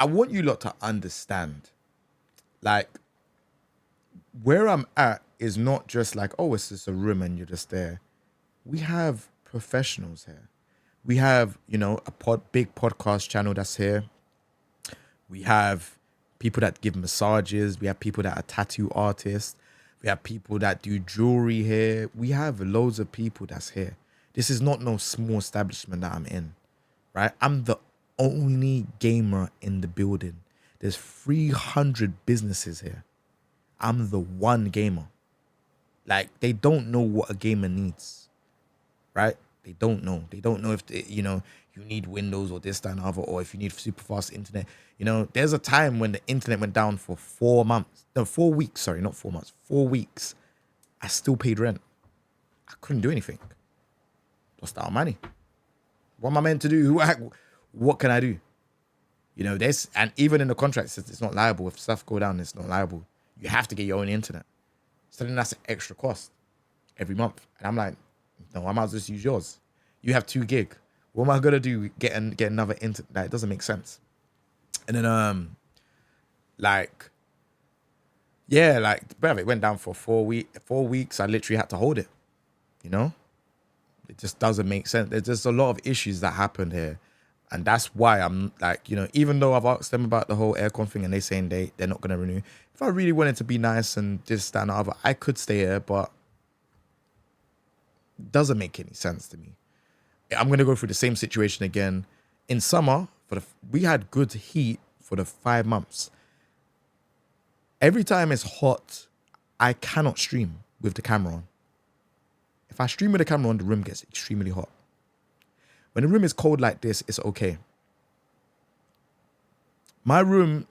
I want you lot to understand, like, where I'm at is not just like, oh, it's just a room and you're just there. We have professionals here. We have, a big podcast channel that's here. We have people that give massages. We have people that are tattoo artists. We have people that do jewelry here. We have loads of people that's here. This is not no small establishment that I'm in, right? I'm the only gamer in the building. There's 300 businesses here. I'm the one gamer. Like, they don't know what a gamer needs, right? They don't know. They don't know if, you need Windows or this, that, and other, or if you need super fast internet. There's a time when the internet went down for 4 months. No, 4 weeks. Sorry, not 4 months. 4 weeks. I still paid rent. I couldn't do anything. Lost out on money. What am I meant to do? What can I do? And even in the contract, it says it's not liable. If stuff go down, it's not liable. You have to get your own internet. So then that's an extra cost every month. And I'm like, no, I might as well just use yours. You have 2 gig. What am I gonna do? Get another internet? That doesn't make sense. And then bruv, it went down for 4 weeks. I literally had to hold it. It just doesn't make sense. There's just a lot of issues that happened here. And that's why I'm like, even though I've asked them about the whole aircon thing and they're saying they're not going to renew. If I really wanted to be nice and this, that, and the other, I could stay here, but it doesn't make any sense to me. I'm going to go through the same situation again. In summer, we had good heat for the 5 months. Every time it's hot, I cannot stream with the camera on. If I stream with the camera on, the room gets extremely hot. When the room is cold like this, it's okay. My room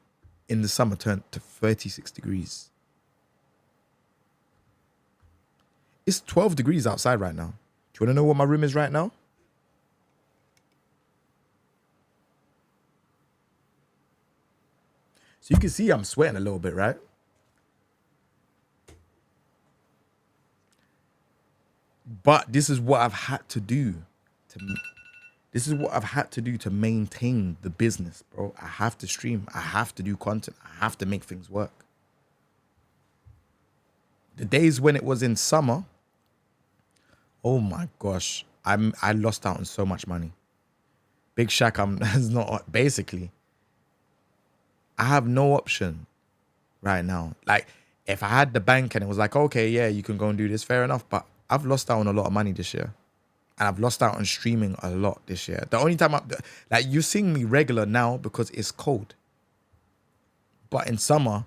in the summer turned to 36 degrees. It's 12 degrees outside right now. Do you want to know what my room is right now? So you can see I'm sweating a little bit, right? But this is what I've had to do to maintain the business, bro. I have to stream. I have to do content. I have to make things work. The days when it was in summer, oh my gosh, I lost out on so much money. Big Shaq, basically, I have no option right now. Like, if I had the bank and it was like, okay, yeah, you can go and do this, fair enough. But I've lost out on a lot of money this year. And I've lost out on streaming a lot this year. The only time you're seeing me regular now because it's cold. But in summer,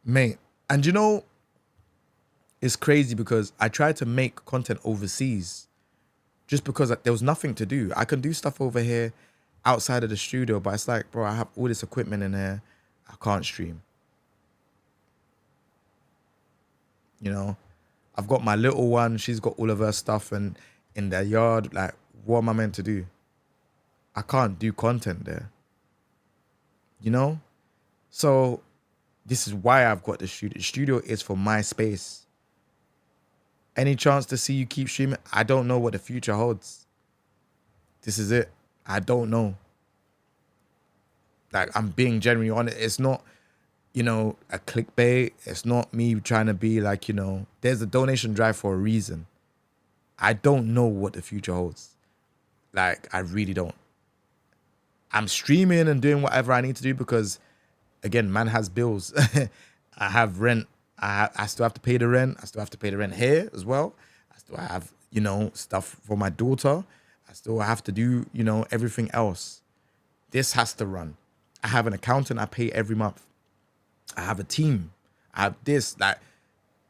mate, and it's crazy because I tried to make content overseas just because there was nothing to do. I can do stuff over here outside of the studio, but it's like, bro, I have all this equipment in here. I can't stream. I've got my little one. She's got all of her stuff and in their yard. Like, what am I meant to do? I can't do content there. So this is why I've got the studio. The studio is for my space. Any chance to see you keep streaming? I don't know what the future holds. This is it. I don't know. Like, I'm being genuinely honest. It's not, a clickbait. It's not me trying to be like, there's a donation drive for a reason. I don't know what the future holds. Like, I really don't. I'm streaming and doing whatever I need to do because, again, man has bills. I have rent. I still have to pay the rent. I still have to pay the rent here as well. I still have, stuff for my daughter. I still have to do, everything else. This has to run. I have an accountant I pay every month. I have a team. I have this. Like,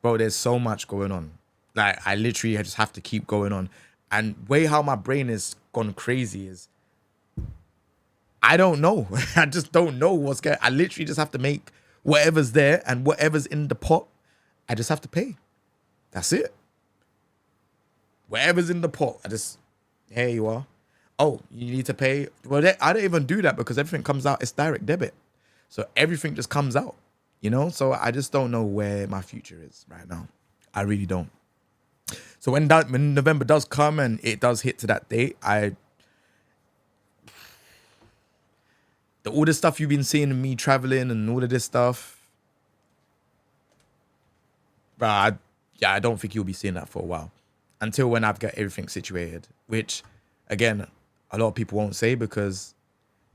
bro, there's so much going on. Like, I literally just have to keep going on. And way how my brain is gone crazy is, I don't know. I just don't know what's going on. I literally just have to make whatever's there and whatever's in the pot, I just have to pay. That's it. Whatever's in the pot, here you are. Oh, you need to pay. Well, I don't even do that because everything comes out. It's direct debit. So everything just comes out, So I just don't know where my future is right now. I really don't. So when November does come and it does hit to that date, all the stuff you've been seeing of me traveling and all of this stuff, but I don't think you'll be seeing that for a while until when I've got everything situated, which again, a lot of people won't say because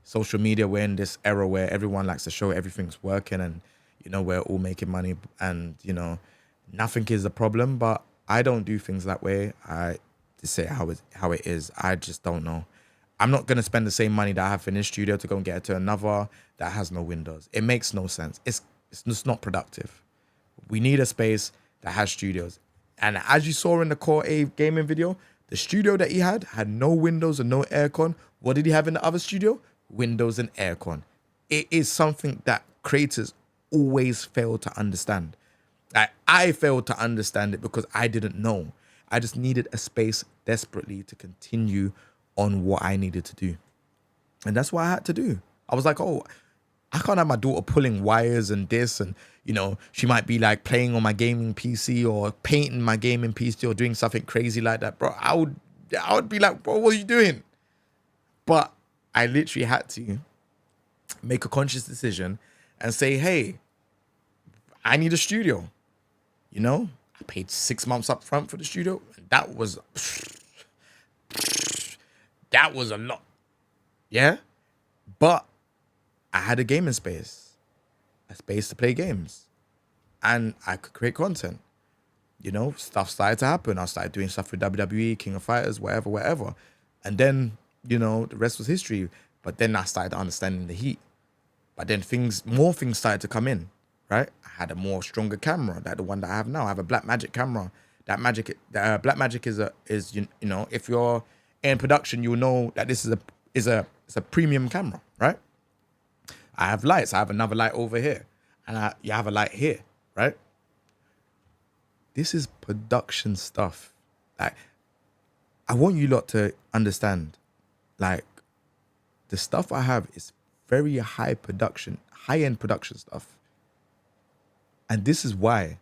social media, we're in this era where everyone likes to show everything's working and, we're all making money and, nothing is a problem, but I don't do things that way. I just say how it is. I just don't know. I'm not going to spend the same money that I have in this studio to go and get it to another that has no windows. It makes no sense. It's just not productive. We need a space that has studios. And as you saw in the Core A gaming video, the studio that he had no windows and no aircon. What did he have in the other studio? Windows and aircon. It is something that creators always fail to understand. I failed to understand it because I didn't know. I just needed a space desperately to continue on what I needed to do. And that's what I had to do. I was like, oh, I can't have my daughter pulling wires and this and, she might be like playing on my gaming PC or painting my gaming PC or doing something crazy like that. Bro, I would be like, bro, what are you doing? But I literally had to make a conscious decision and say, hey, I need a studio. I paid 6 months up front for the studio. That was a lot. Yeah. But I had a gaming space, a space to play games, and I could create content. Stuff started to happen. I started doing stuff with WWE, King of Fighters, whatever. And then, the rest was history. But then I started understanding the heat. But then more things started to come in, right? I had a more stronger camera, like the one that I have now. I have a Blackmagic camera. Blackmagic is if you're in production, you'll know that this is a premium camera, right? I have lights. I have another light over here, and you have a light here, right? This is production stuff. Like, I want you lot to understand, like, the stuff I have is very high-end production stuff. And this is why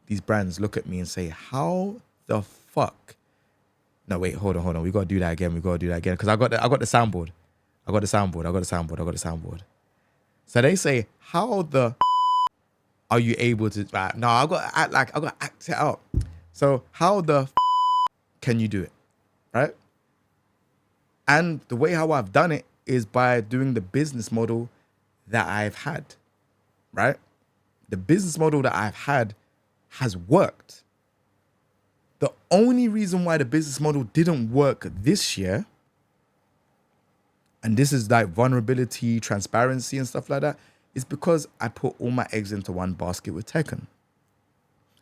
these brands look at me and say, how the fuck? No, wait, hold on. We got to do that again. Because I got the soundboard. I got the soundboard. So they say, how the are you able to, no, I got to act it out. So how the can you do it? Right? And the way how I've done it is by doing the business model that I've had, right? The business model that I've had has worked. The only reason why the business model didn't work this year, and this is like vulnerability, transparency and stuff like that, is because I put all my eggs into one basket with Tekken.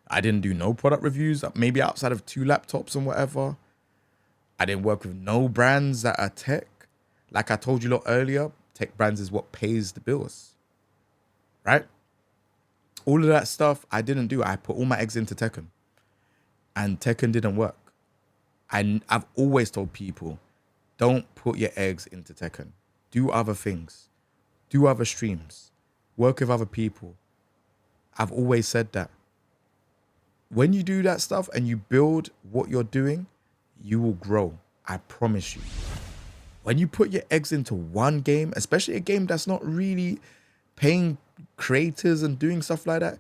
I didn't do no product reviews, maybe outside of 2 laptops and whatever. I didn't work with no brands that are tech. Like I told you lot earlier, tech brands is what pays the bills, right? All of that stuff I didn't do. I put all my eggs into Tekken, and Tekken didn't work. I've always told people, don't put your eggs into Tekken. Do other things. Do other streams. Work with other people. I've always said that. When you do that stuff and you build what you're doing, you will grow. I promise you. When you put your eggs into one game, especially a game that's not really paying creators and doing stuff like that,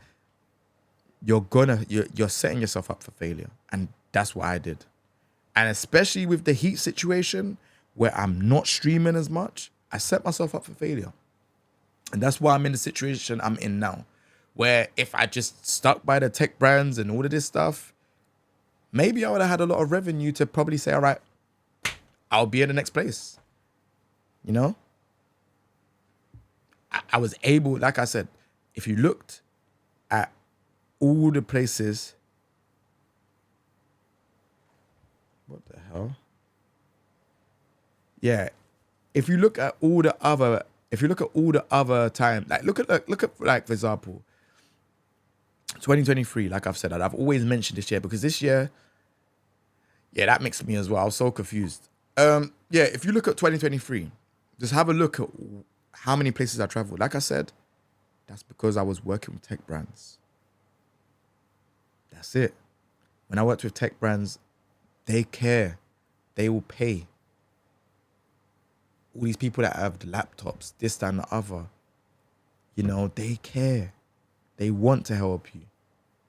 you're setting yourself up for failure. And that's what I did. And especially with the heat situation where I'm not streaming as much, I set myself up for failure. And that's why I'm in the situation I'm in now, where if I just stuck by the tech brands and all of this stuff, maybe I would have had a lot of revenue to probably say, all right, I'll be in the next place. I was able, like I said, if you looked at all the places, what the hell? Yeah, if you look at all the other time, like look at like, for example, 2023, like I've said, I've always mentioned this year because this year, yeah, that mixed me as well. I was so confused. Yeah, if you look at 2023, just have a look at how many places I traveled. Like I said, that's because I was working with tech brands. That's it. When I worked with tech brands, They care. They will pay. All these people that have the laptops, this, that, and the other, you know, they care. They want to help you.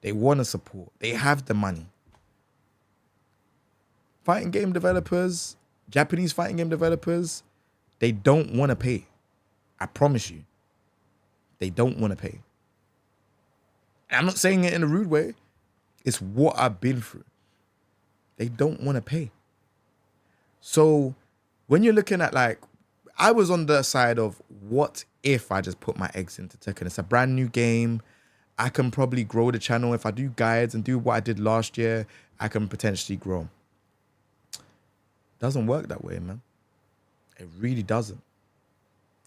They want to support. They have the money. Fighting game developers, Japanese fighting game developers, they don't want to pay. I promise you. They don't want to pay. And I'm not saying it in a rude way. It's what I've been through. They don't want to pay. So when you're looking at like, I was on the side of what if I just put my eggs into Tekken? It's a brand new game. I can probably grow the channel. If I do guides and do what I did last year, I can potentially grow. Doesn't work that way, man. It really doesn't.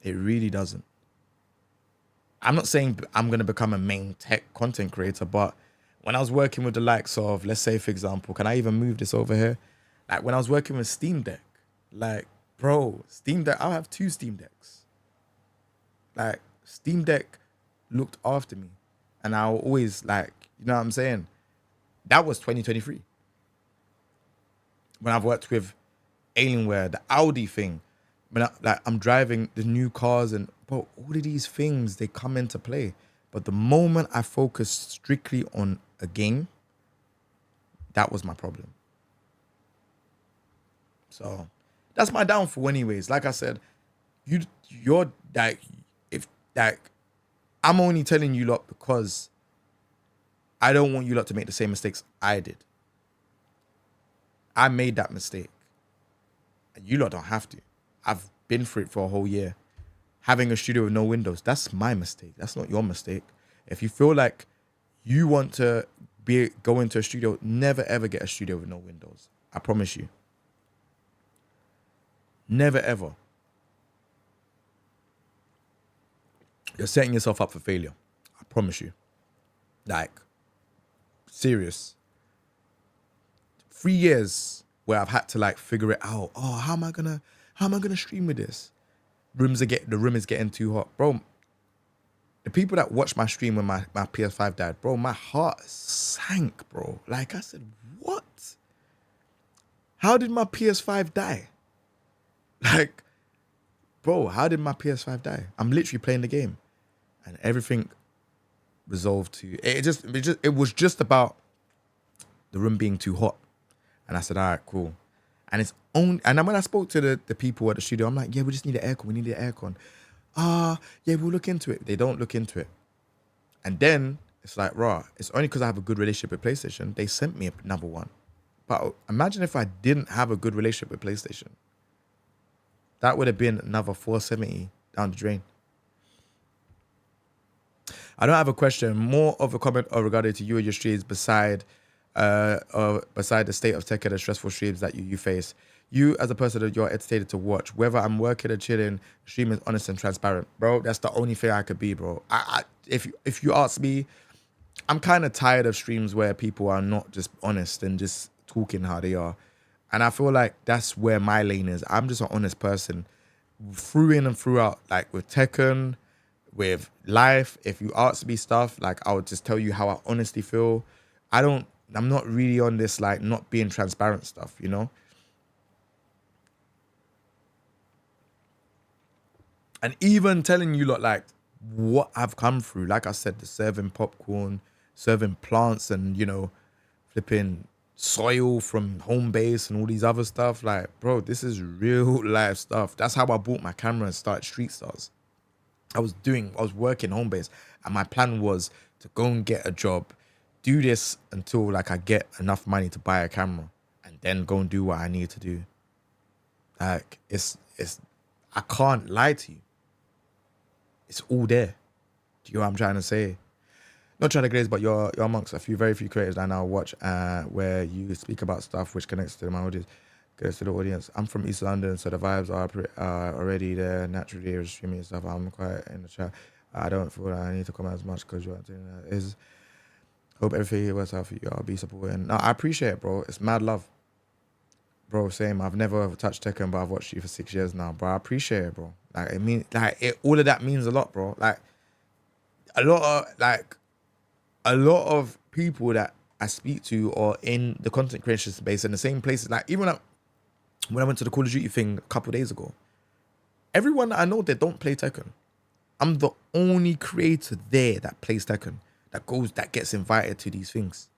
It really doesn't. I'm not saying I'm going to become a main tech content creator, but when I was working with the likes of, let's say, for example, can I even move this over here? Like when I was working with Steam Deck, like, bro, Steam Deck, I'll have 2 Steam Decks. Like, Steam Deck looked after me. And I'll always, like, you know what I'm saying? That was 2023. When I've worked with Alienware, the Audi thing, when I'm driving the new cars and, bro, all of these things, they come into play. But the moment I focused strictly on a game, that was my problem. So that's my downfall anyways. Like I said, you're like, if like, I'm only telling you lot because I don't want you lot to make the same mistakes I did. I made that mistake. And you lot don't have to. I've been through it for a whole year. Having a studio with no windows, that's my mistake. That's not your mistake. If you feel like you want to go into a studio, never ever get a studio with no windows. I promise you. Never ever. You're setting yourself up for failure. I promise you. Like, serious. 3 years where I've had to like figure it out. Oh, how am I gonna stream with this? The room is getting too hot. Bro, the people that watched my stream when my PS5 died, bro, my heart sank, bro. Like I said, what? How did my PS5 die? Like, bro, how did my PS5 die? I'm literally playing the game. And everything resolved to, it was just about the room being too hot. And I said, all right, cool. And it's only, and then when I spoke to the people at the studio, I'm like, yeah, we just need an aircon. We need an aircon. Yeah, we'll look into it. They don't look into it. And then it's like, rah, it's only because I have a good relationship with PlayStation. They sent me another one. But imagine if I didn't have a good relationship with PlayStation. That would have been another 470 down the drain. I don't have a question. More of a comment regarding to you and your streams beside the state of tech and the stressful streams that you face. You as a person that you're entertained to watch, whether I'm working or chilling, stream is honest and transparent. Bro, that's the only thing I could be, bro. If you ask me, I'm kind of tired of streams where people are not just honest and just talking how they are. And I feel like that's where my lane is. I'm just an honest person. Through in and throughout, like with Tekken, with life, if you ask me stuff, like I would just tell you how I honestly feel. I'm not really on this like not being transparent stuff, you know? And even telling you lot like what I've come through, like I said, the serving popcorn, serving plants and, you know, flipping soil from home base and all these other stuff. Like, bro, this is real life stuff. That's how I bought my camera and started Street Stars. I was working home base and my plan was to go and get a job, do this until like I get enough money to buy a camera and then go and do what I need to do. Like I can't lie to you. It's all there. Do you know what I'm trying to say? Not trying to glaze, but you're amongst very few creators that I now watch where you speak about stuff which connects to my audience, connects to the audience. I'm from East London, so the vibes are already there naturally. Streaming stuff. I'm quite in the chat. I don't feel like I need to comment as much because you're doing that. Hope everything works out for you. I'll be supporting. No, I appreciate it, bro. It's mad love. Bro, same. I've never touched Tekken, but I've watched you for 6 years now, bro. I appreciate it, bro. Like, it mean, like, all of that means a lot, bro. Like, a lot of people that I speak to or in the content creation space in the same places. Like even when I went to the Call of Duty thing a couple of days ago, everyone that I know, they don't play Tekken. I'm the only creator there that plays Tekken, that gets invited to these things.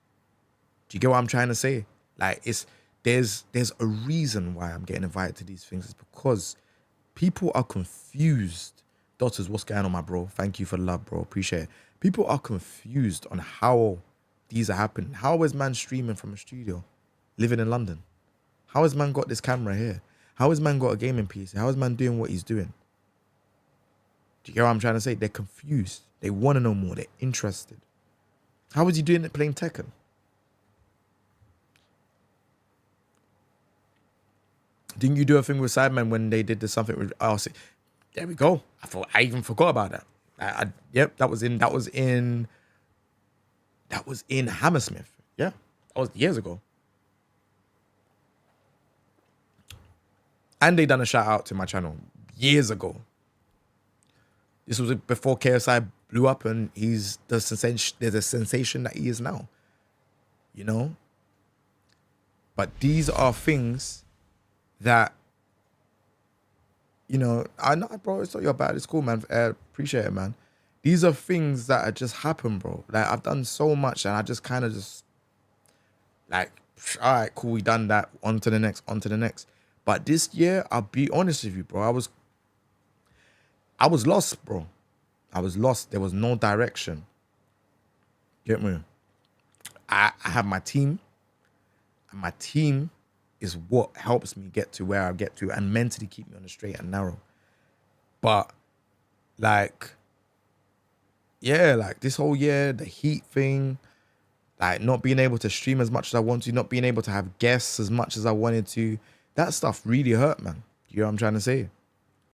Do you get what I'm trying to say? Like there's a reason why I'm getting invited to these things. It's because people are confused. Daughters, what's going on, my bro? Thank you for the love, bro. Appreciate it. People are confused on how these are happening. How is man streaming from a studio, living in London? How has man got this camera here? How has man got a gaming PC? How is man doing what he's doing? Do you get what I'm trying to say? They're confused. They want to know more. They're interested. How is he doing it playing Tekken? Didn't you do a thing with Sidemen when they did something with RC? There we go. I even forgot about that. Yep, that was in Hammersmith. Yeah, that was years ago. And they done a shout out to my channel years ago. This was before KSI blew up and he's the sensation. There's a sensation that he is now. You know? But these are things that, you know, I know, bro, it's not your bad. It's cool, man. Appreciate it, man. These are things that have just happened, bro. Like, I've done so much and I just kind of just, like, all right, cool, we done that. On to the next, on to the next. But this year, I'll be honest with you, bro. I was lost, bro. I was lost. There was no direction. Get me? I have my team. And my team is what helps me get to where I get to and mentally keep me on the straight and narrow. But, like, yeah, like this whole year, the heat thing, like not being able to stream as much as I want to, not being able to have guests as much as I wanted to, that stuff really hurt, man. You know what I'm trying to say?